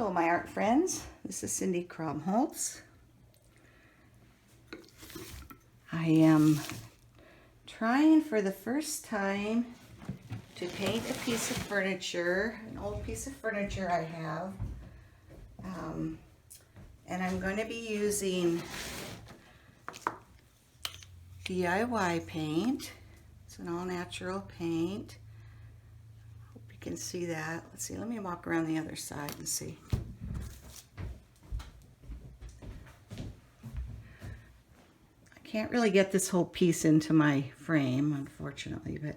Hello, my art friends. This is Cindy Kromholtz. I am trying for the first time to paint a piece of furniture, an old piece of furniture I have. And I'm going to be using DIY paint. It's an all-natural paint. Hope you can see that. Let's see, let me walk around the other side and see. I can't really get this whole piece into my frame, unfortunately, but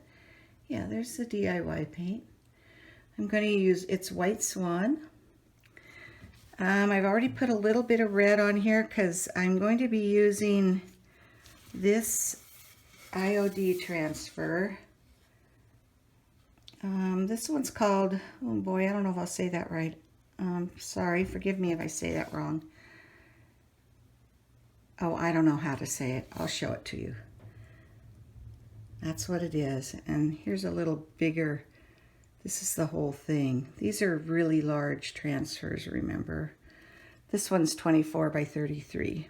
yeah, there's the DIY paint. I'm going to use, it's White Swan. I've already put a little bit of red on here because I'm going to be using this IOD transfer. This one's called, oh boy, I don't know if I'll say that right. Sorry, forgive me if I say that wrong. Oh, I don't know how to say it. I'll show it to you. That's what it is. And here's a little bigger, this is the whole thing. These are really large transfers, remember. This one's 24 by 33.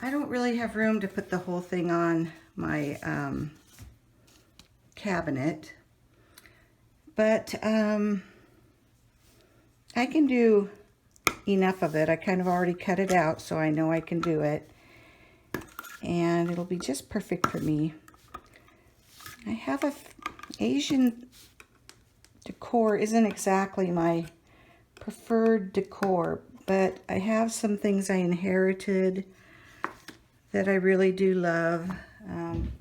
I don't really have room to put the whole thing on my cabinet, but I can do enough of it. I kind of already cut it out, so I know I can do it. And it'll be just perfect for me. I have Asian decor isn't exactly my preferred decor, but I have some things I inherited that I really do love.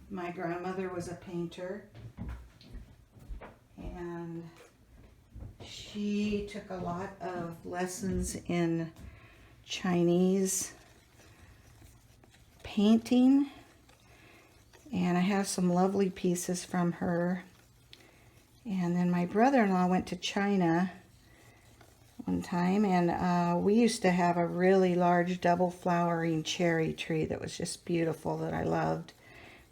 My grandmother was a painter, and she took a lot of lessons in Chinese painting, and I have some lovely pieces from her. And then my brother-in-law went to China one time, and we used to have a really large double flowering cherry tree that was just beautiful, that I loved.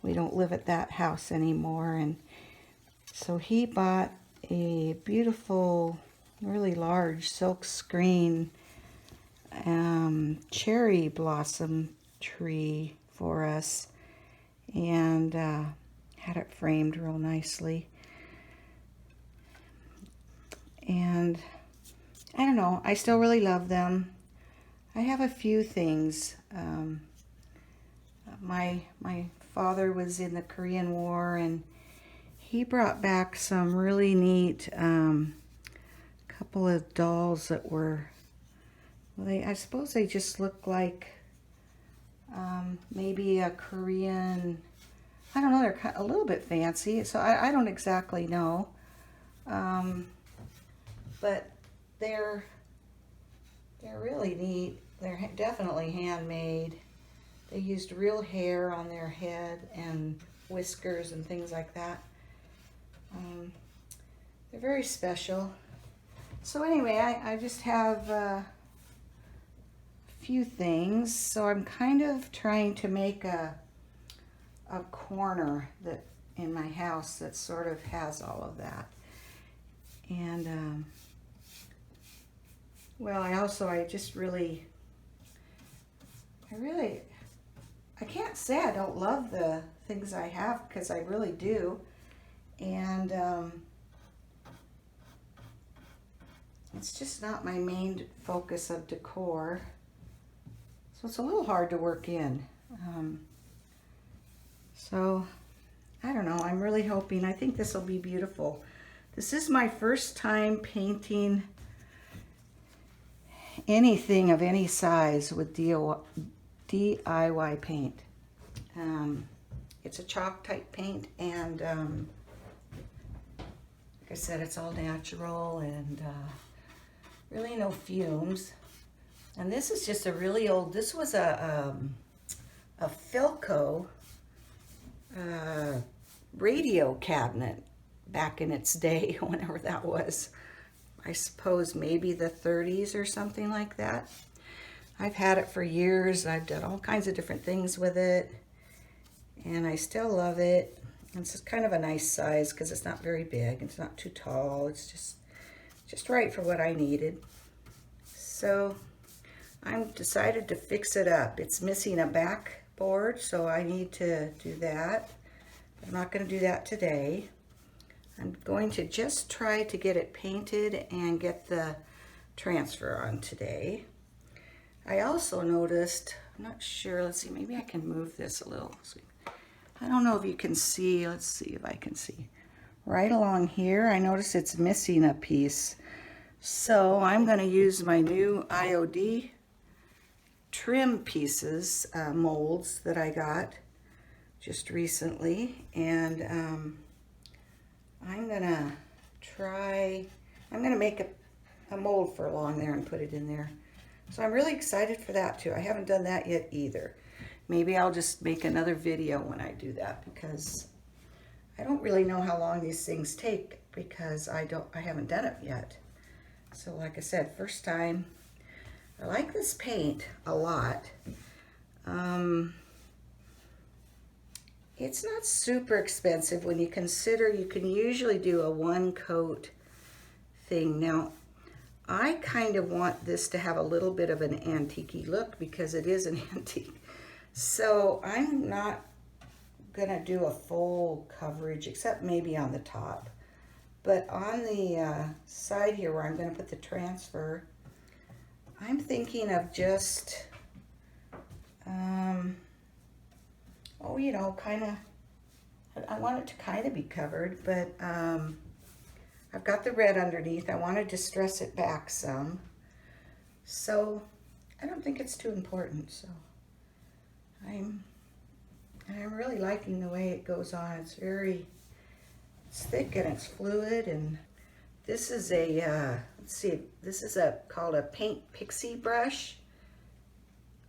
We don't live at that house anymore, and so he bought a beautiful, really large silk screen cherry blossom tree for us, and had it framed real nicely. And I don't know, I still really love them. I have a few things. My father was in the Korean War, and he brought back some really neat couple of dolls that were, well, I suppose they just look like maybe a Korean, I don't know, they're a little bit fancy, so I don't exactly know. But they're really neat. They're definitely handmade. They used real hair on their head and whiskers and things like that. They're very special. So anyway, I just have a few things. So I'm kind of trying to make a corner that in my house that sort of has all of that. And well, I can't say I don't love the things I have, because I really do. And it's just not my main focus of decor. So it's a little hard to work in. So I don't know, I'm really hoping, I think this will be beautiful. This is my first time painting anything of any size with DIY paint. It's a chalk type paint, and like I said, it's all natural and really no fumes. And this is just a really old, this was a Philco radio cabinet back in its day, whenever that was. I suppose maybe the 30s or something like that. I've had it for years. I've done all kinds of different things with it, and I still love it. It's just kind of a nice size because it's not very big. It's not too tall. It's just right for what I needed. So I've decided to fix it up. It's missing a backboard, so I need to do that. I'm not going to do that today. I'm going to just try to get it painted and get the transfer on today. I also noticed, I'm not sure, let's see, maybe I can move this a little. I don't know if you can see, let's see if I can see. Right along here, I notice it's missing a piece. So I'm going to use my new IOD trim pieces, molds that I got just recently. And I'm going to make a mold for along there and put it in there. So I'm really excited for that too. I haven't done that yet either. Maybe I'll just make another video when I do that, because I don't really know how long these things take, because I haven't done it yet. So like I said, first time. I like this paint a lot. It's not super expensive when you consider you can usually do a one coat thing. Now, I kind of want this to have a little bit of an antique-y look because it is an antique. So I'm not gonna do a full coverage, except maybe on the top. But on the side here where I'm gonna put the transfer, I'm thinking of just, oh, you know, kind of, I want it to kind of be covered, but I've got the red underneath. I want to distress it back some. So I don't think it's too important. So I'm really liking the way it goes on. It's thick and it's fluid. And this is a, let's see, this is called a Paint Pixie brush.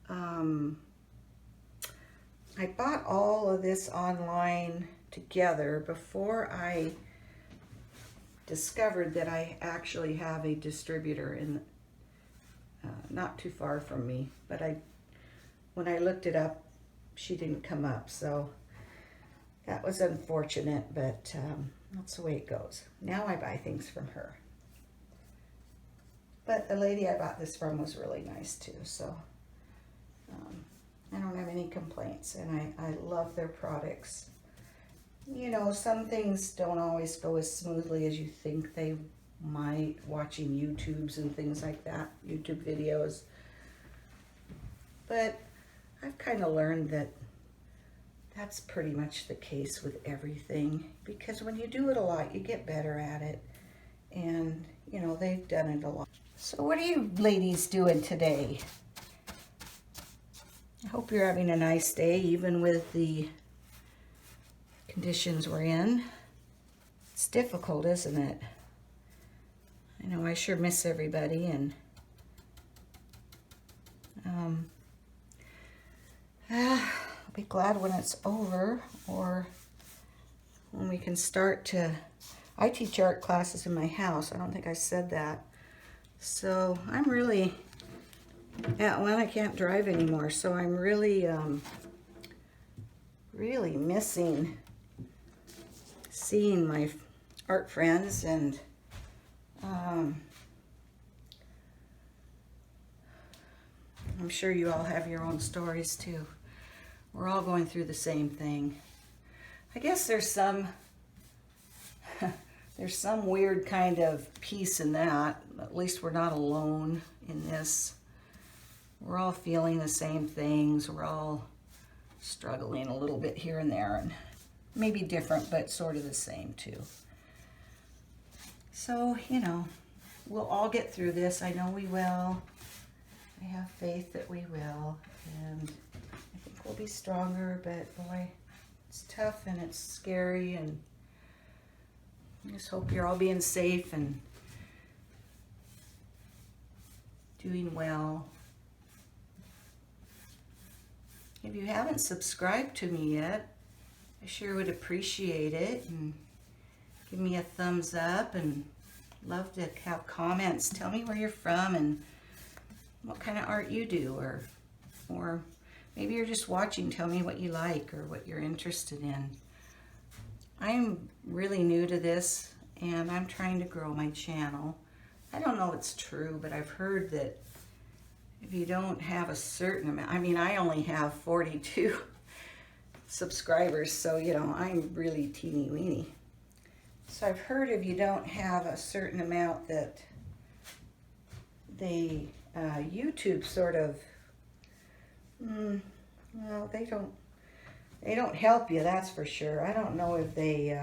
I bought all of this online together before I discovered that I actually have a distributor in not too far from me, but when I looked it up, she didn't come up, so that was unfortunate, but that's the way it goes. Now I buy things from her. But the lady I bought this from was really nice too, so I don't have any complaints, and I love their products. You know, some things don't always go as smoothly as you think they might, watching YouTubes and things like that, YouTube videos. But I've kind of learned that that's pretty much the case with everything, because when you do it a lot, you get better at it. And, you know, they've done it a lot. So what are you ladies doing today? I hope you're having a nice day, even with the conditions we're in. It's difficult, isn't it? I know I sure miss everybody, and I'll be glad when it's over, or when we can start to, I teach art classes in my house. I don't think I said that. So I'm really, well, I can't drive anymore, so I'm really, really missing seeing my art friends, and I'm sure you all have your own stories too. We're all going through the same thing. I guess there's some weird kind of peace in that. At least we're not alone in this. We're all feeling the same things. We're all struggling a little bit here and there, and maybe different, but sort of the same too. So, you know, we'll all get through this. I know we will. I have faith that we will, and I think we'll be stronger, but boy, it's tough and it's scary, and I just hope you're all being safe and doing well. If you haven't subscribed to me yet, I sure would appreciate it, and give me a thumbs up, and love to have comments. Tell me where you're from and what kind of art you do, or maybe you're just watching. Tell me what you like or what you're interested in. I'm really new to this, and I'm trying to grow my channel. I don't know if it's true, but I've heard that if you don't have a certain amount, I mean, I only have 42 subscribers, so, you know, I'm really teeny weeny. So I've heard if you don't have a certain amount that they, YouTube sort of, well, they don't help you, that's for sure. I don't know if they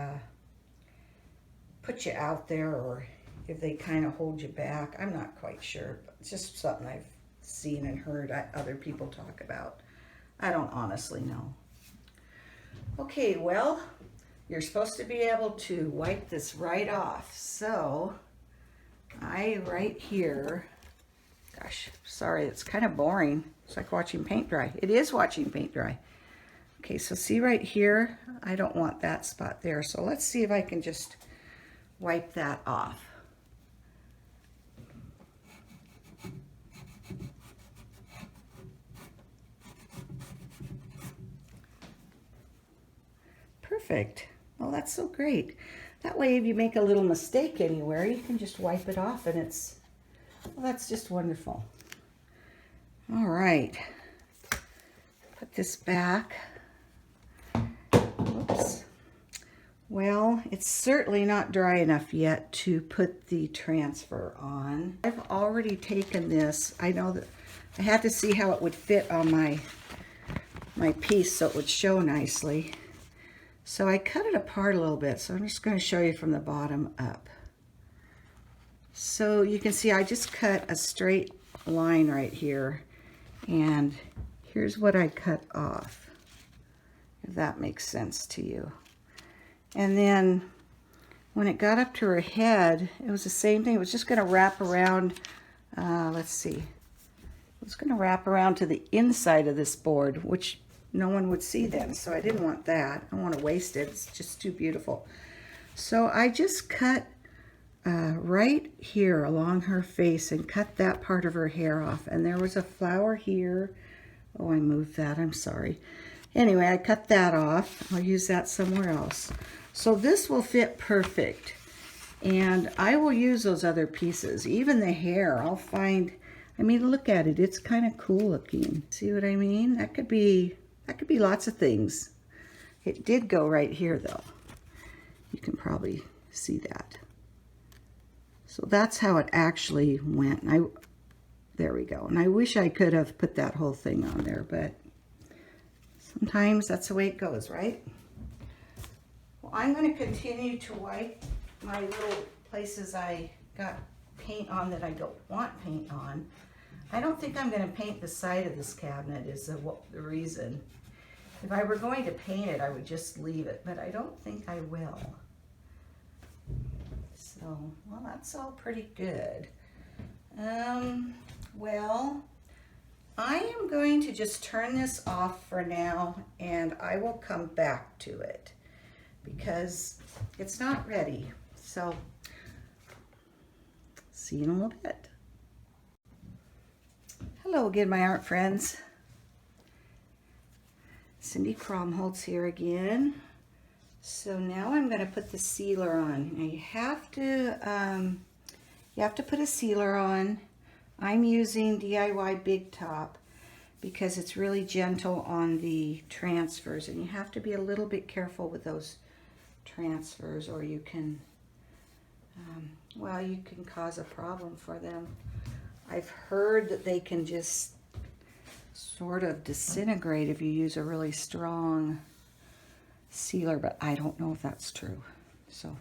put you out there or if they kind of hold you back. I'm not quite sure. But it's just something I've seen and heard other people talk about. I don't honestly know. Okay, well, you're supposed to be able to wipe this right off. So right here, gosh, sorry, it's kind of boring. It's like watching paint dry. It is watching paint dry. Okay, so see right here, I don't want that spot there. So let's see if I can just wipe that off. Perfect. Oh, that's so great. That way, if you make a little mistake anywhere, you can just wipe it off and it's, well, that's just wonderful. All right. Put this back. Oops. Well, it's certainly not dry enough yet to put the transfer on. I've already taken this. I know that I had to see how it would fit on my piece so it would show nicely. So I cut it apart a little bit, so I'm just going to show you from the bottom up. So you can see I just cut a straight line right here, and here's what I cut off, if that makes sense to you. And then when it got up to her head, it was the same thing. It was just going to wrap around, let's see, it was going to wrap around to the inside of this board, which no one would see then, so I didn't want that. I don't want to waste it. It's just too beautiful. So I just cut right here along her face and cut that part of her hair off. And there was a flower here. Oh, I moved that. I'm sorry. Anyway, I cut that off. I'll use that somewhere else. So this will fit perfect. And I will use those other pieces. Even the hair, I'll find, I mean, look at it. It's kind of cool looking. See what I mean? That could be lots of things. It did go right here though. You can probably see that. So that's how it actually went. There we go. And I wish I could have put that whole thing on there, but sometimes that's the way it goes, right? Well, I'm going to continue to wipe my little places I got paint on that I don't want paint on. I don't think I'm going to paint the side of this cabinet is the reason. If I were going to paint it, I would just leave it, but I don't think I will. So, well, that's all pretty good. Well, I am going to just turn this off for now, and I will come back to it because it's not ready. So, see you in a little bit. Hello again, my art friends. Cindy Kromholtz here again. So now I'm going to put the sealer on. Now you have to put a sealer on. I'm using DIY Big Top because it's really gentle on the transfers, and you have to be a little bit careful with those transfers, or you can, well, you can cause a problem for them. I've heard that they can just sort of disintegrate if you use a really strong sealer, but I don't know if that's true. So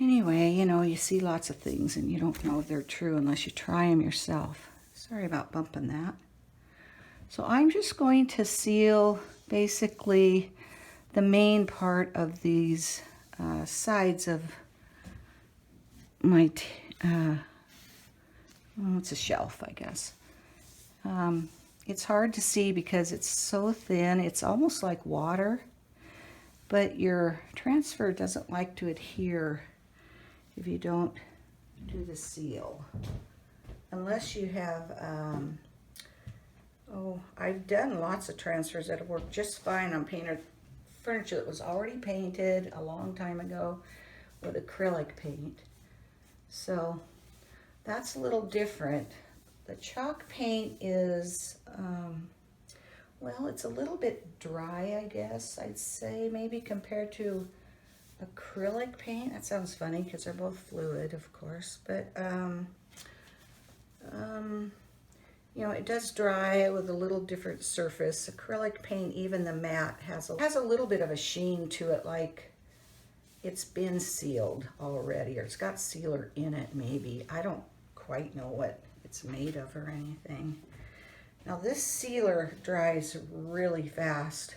anyway, you know, you see lots of things and you don't know if they're true unless you try them yourself. Sorry about bumping that. So I'm just going to seal basically the main part of these sides of my, well, it's a shelf, I guess. It's hard to see because it's so thin. It's almost like water, but your transfer doesn't like to adhere if you don't do the seal. Unless you have, oh, I've done lots of transfers that have worked just fine on painted furniture that was already painted a long time ago with acrylic paint. So that's a little different. The chalk paint is, well, it's a little bit dry, I guess, I'd say, maybe compared to acrylic paint. That sounds funny because they're both fluid, of course, but you know, it does dry with a little different surface. Acrylic paint, even the matte, has a little bit of a sheen to it, like it's been sealed already, or it's got sealer in it maybe. I don't quite know what it's made of or anything. Now this sealer dries really fast.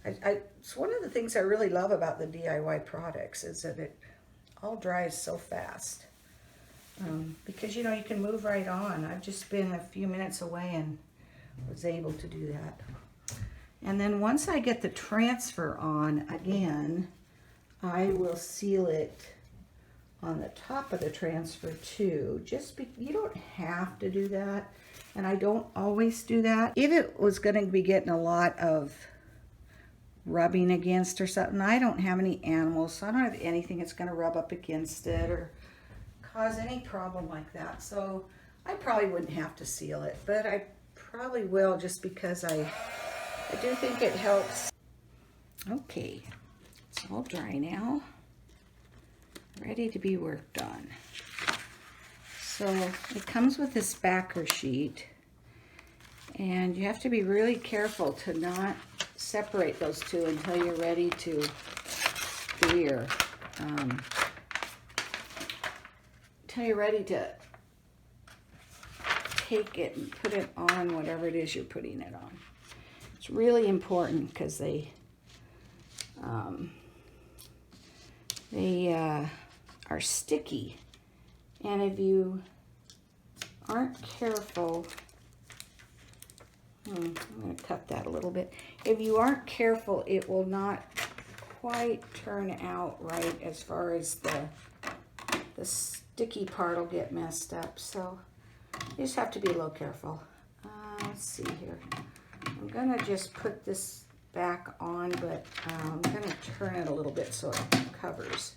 It's one of the things I really love about the DIY products is that it all dries so fast. Because, you know, you can move right on. I've just been a few minutes away and was able to do that. And then once I get the transfer on again, I will seal it on the top of the transfer too. You don't have to do that, and I don't always do that. If it was going to be getting a lot of rubbing against or something, I don't have any animals, so I don't have anything that's going to rub up against it or cause any problem like that. So I probably wouldn't have to seal it, but I probably will, just because I do think it helps. Okay, it's all dry now, ready to be worked on. So it comes with this backer sheet, and you have to be really careful to not separate those two until you're ready to clear. Until you're ready to take it and put it on whatever it is you're putting it on. It's really important because they are sticky, and if you aren't careful, I'm going to cut that a little bit. If you aren't careful, it will not quite turn out right as far as the sticky part will get messed up. So you just have to be a little careful. Let's see here. I'm going to just put this back on, but I'm going to turn it a little bit so it covers.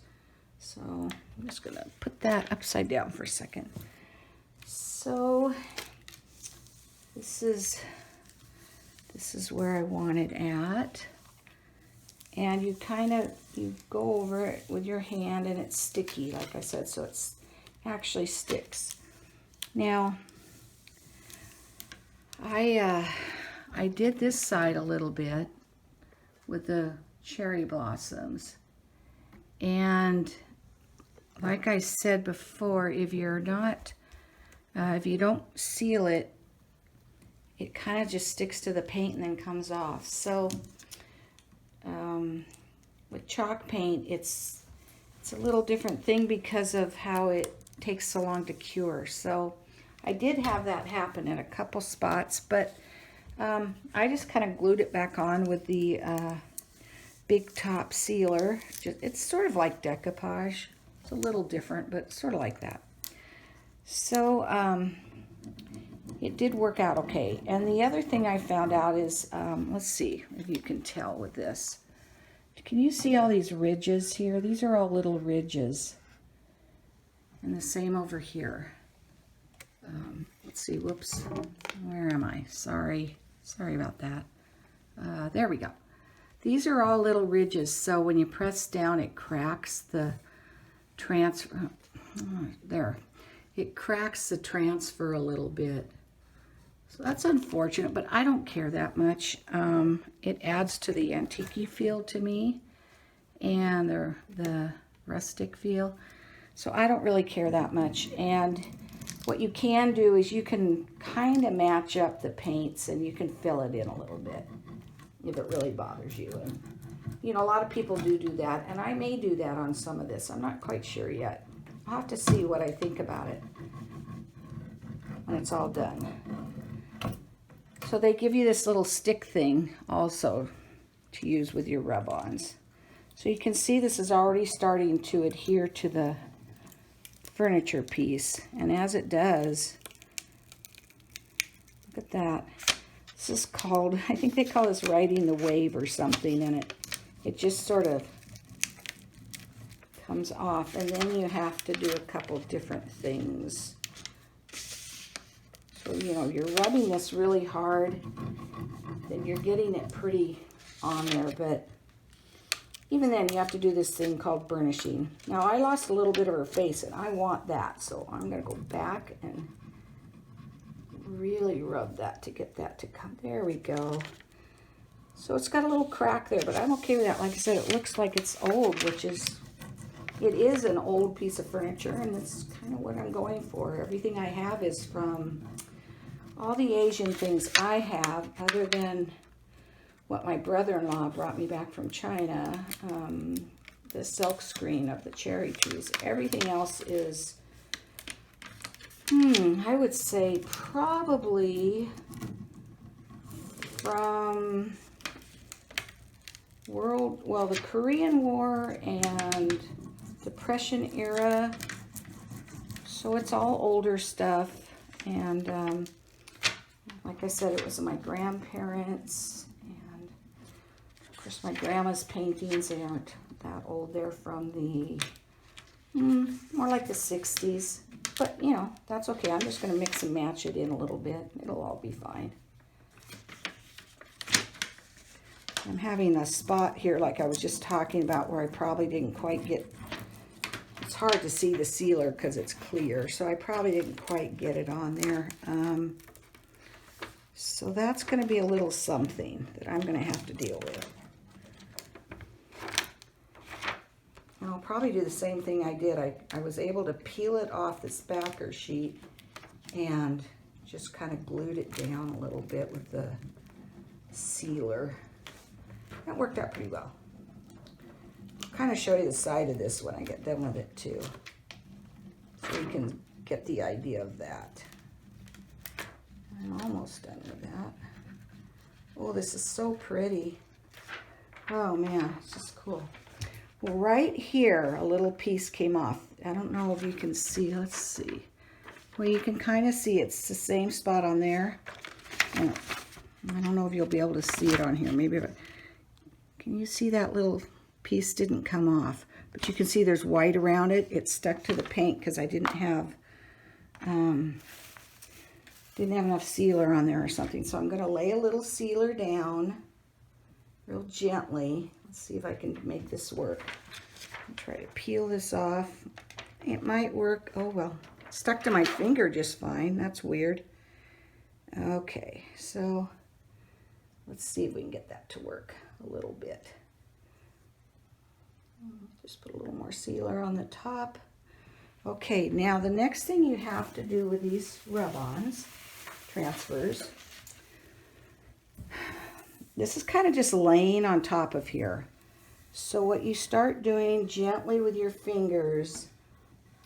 So I'm just going to put that upside down for a second. So this is where I want it at. And you go over it with your hand, and it's sticky, like I said, so it's actually sticks. Now, I did this side a little bit with the cherry blossoms, and like I said before, if you don't seal it, it kind of just sticks to the paint and then comes off. So with chalk paint, it's a little different thing because of how it takes so long to cure. So I did have that happen in a couple spots, but I just kind of glued it back on with the big top sealer. It's sort of like decoupage. It's a little different, but sort of like that. So it did work out okay. And the other thing I found out is, let's see if you can tell with this. Can you see all these ridges here? These are all little ridges. And the same over here. Let's see, whoops. Where am I? Sorry about that. There we go. These are all little ridges, so when you press down, it cracks the transfer. There. It cracks the transfer a little bit. So that's unfortunate, but I don't care that much. It adds to the antique feel to me, and the rustic feel. So I don't really care that much. And what you can do is you can kind of match up the paints, and you can fill it in a little bit if it really bothers you. And you know, a lot of people do that, and I may do that on some of this. I'm not quite sure yet. I'll have to see what I think about it when it's all done. So they give you this little stick thing also to use with your rub-ons. So you can see this is already starting to adhere to the furniture piece, and as it does, look at that. This is called, I think they call this riding the wave or something, and it just sort of comes off, and then you have to do a couple different things. you know, you're rubbing this really hard, then you're getting it pretty on there. But even then, you have to do this thing called burnishing. Now, I lost a little bit of her face, and I want that. So I'm going to go back and really rub that to get that to come. There we go. So it's got a little crack there, but I'm okay with that. Like I said, it looks like it's old, which is, it is an old piece of furniture, and it's kind of what I'm going for. Everything I have is from all the Asian things I have, other than what my brother-in-law brought me back from China, the silk screen of the cherry trees. Everything else is, I would say probably from the Korean War and Depression era. So it's all older stuff. And like I said, it was my grandparents. And of course, my grandma's paintings, they aren't that old. They're from the, more like the 60s. But, you know, that's okay. I'm just going to mix and match it in a little bit. It'll all be fine. I'm having a spot here like I was just talking about where I probably didn't quite get, it's hard to see the sealer because it's clear, so I probably didn't quite get it on there. So that's going to be a little something that I'm going to have to deal with. And I'll probably do the same thing I did. I was able to peel it off this backer sheet and just kind of glued it down a little bit with the sealer. That worked out pretty well. I'll kind of show you the side of this when I get done with it too, so you can get the idea of that. I'm almost done with that. Oh, this is so pretty. Oh man, it's just cool. Well, right here, a little piece came off. I don't know if you can see. Let's see. Well, you can kind of see it's the same spot on there. And I don't know if you'll be able to see it on here. Maybe if can you see that little piece didn't come off? But you can see there's white around it. It's stuck to the paint because I didn't have enough sealer on there or something. So I'm going to lay a little sealer down real gently. Let's see if I can make this work. I'll try to peel this off. It might work. Oh well, it stuck to my finger just fine. That's weird. Okay, so let's see if we can get that to work a little bit. Just put a little more sealer on the top. Okay, now the next thing you have to do with these rub-ons, transfers, this is kind of just laying on top of here. So what you start doing gently with your fingers,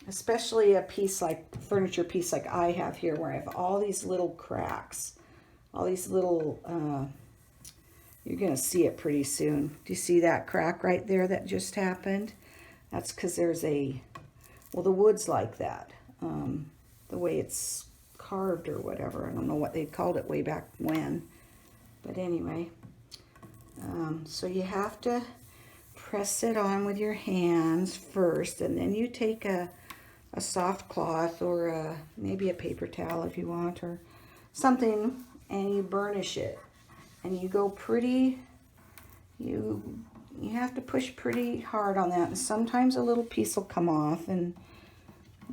especially a piece like, furniture piece like I have here, where I have all these little cracks, all these little, you're going to see it pretty soon. Do you see that crack right there that just happened? That's because there's a, well, the wood's like that. The way it's carved or whatever. I don't know what they called it way back when. But anyway, so you have to press it on with your hands first, and then you take a soft cloth or maybe a paper towel if you want, or something, and you burnish it. And you go pretty, you have to push pretty hard on that. And sometimes a little piece will come off. And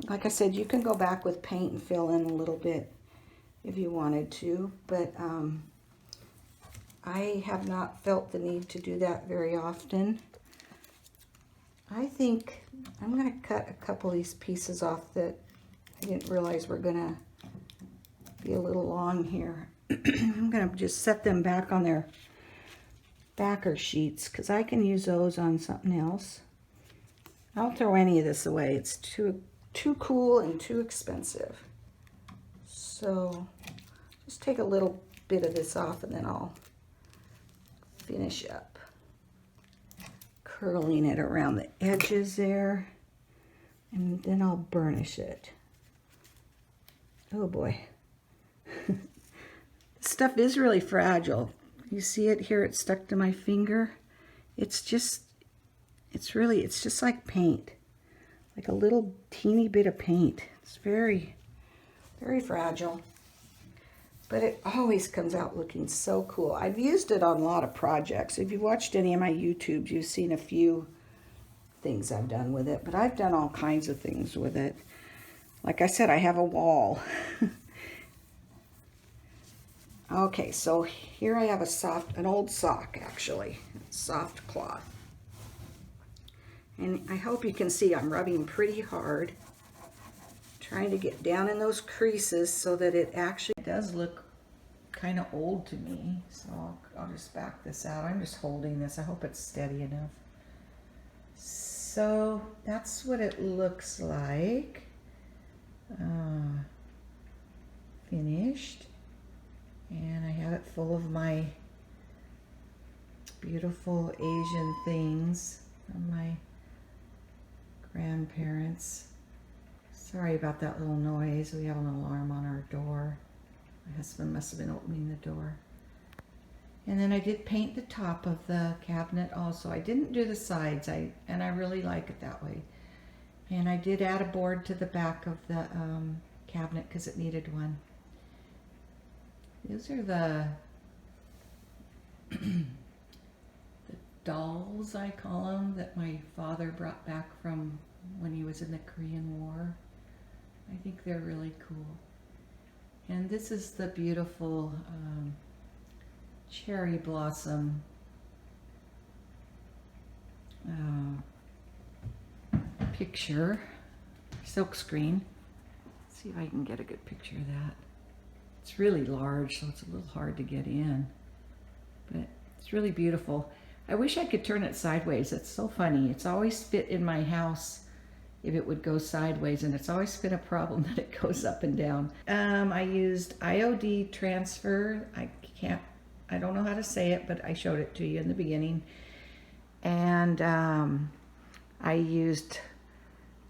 like I said, you can go back with paint and fill in a little bit if you wanted to. But I have not felt the need to do that very often. I think I'm going to cut a couple of these pieces off that I didn't realize were going to be a little long here. I'm going to just set them back on their backer sheets because I can use those on something else. I don't throw any of this away. It's too cool and too expensive. So just take a little bit of this off and then I'll finish up curling it around the edges there, and then I'll burnish it. Oh boy. Stuff is really fragile. You see it here, it's stuck to my finger. It's just like paint, like a little teeny bit of paint. It's very, very fragile. But it always comes out looking so cool. I've used it on a lot of projects. If you've watched any of my YouTubes, you've seen a few things I've done with it, but I've done all kinds of things with it. Like I said, I have a wall. Okay, so here I have an old sock actually, soft cloth. And I hope you can see I'm rubbing pretty hard, trying to get down in those creases so that it actually does look kind of old to me. So I'll just back this out. I'm just holding this. I hope it's steady enough. So that's what it looks like. Finished. And I have it full of my beautiful Asian things from my grandparents. Sorry about that little noise. We have an alarm on our door. My husband must have been opening the door. And then I did paint the top of the cabinet also. I didn't do the sides, and I really like it that way. And I did add a board to the back of the cabinet because it needed one. These are the dolls, I call them, that my father brought back from when he was in the Korean War. I think they're really cool. And this is the beautiful cherry blossom picture, silk screen. Let's see if I can get a good picture of that. It's really large, so it's a little hard to get in, but it's really beautiful. I wish I could turn it sideways. It's so funny. It's always fit in my house if it would go sideways, and it's always been a problem that it goes up and down. I used IOD transfer. I don't know how to say it, but I showed it to you in the beginning. And I used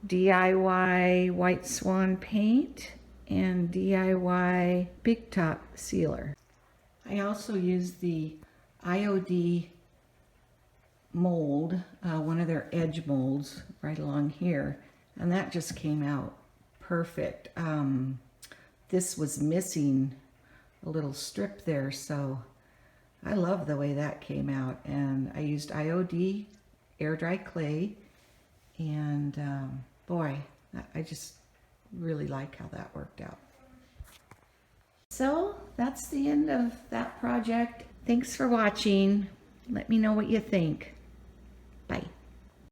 DIY White Swan paint and DIY Big Top sealer. I also used the IOD mold, one of their edge molds right along here, and that just came out perfect. This was missing a little strip there, so I love the way that came out. And I used IOD air dry clay, and boy, I just really like how that worked out. So that's the end of that project. Thanks for watching. Let me know what you think.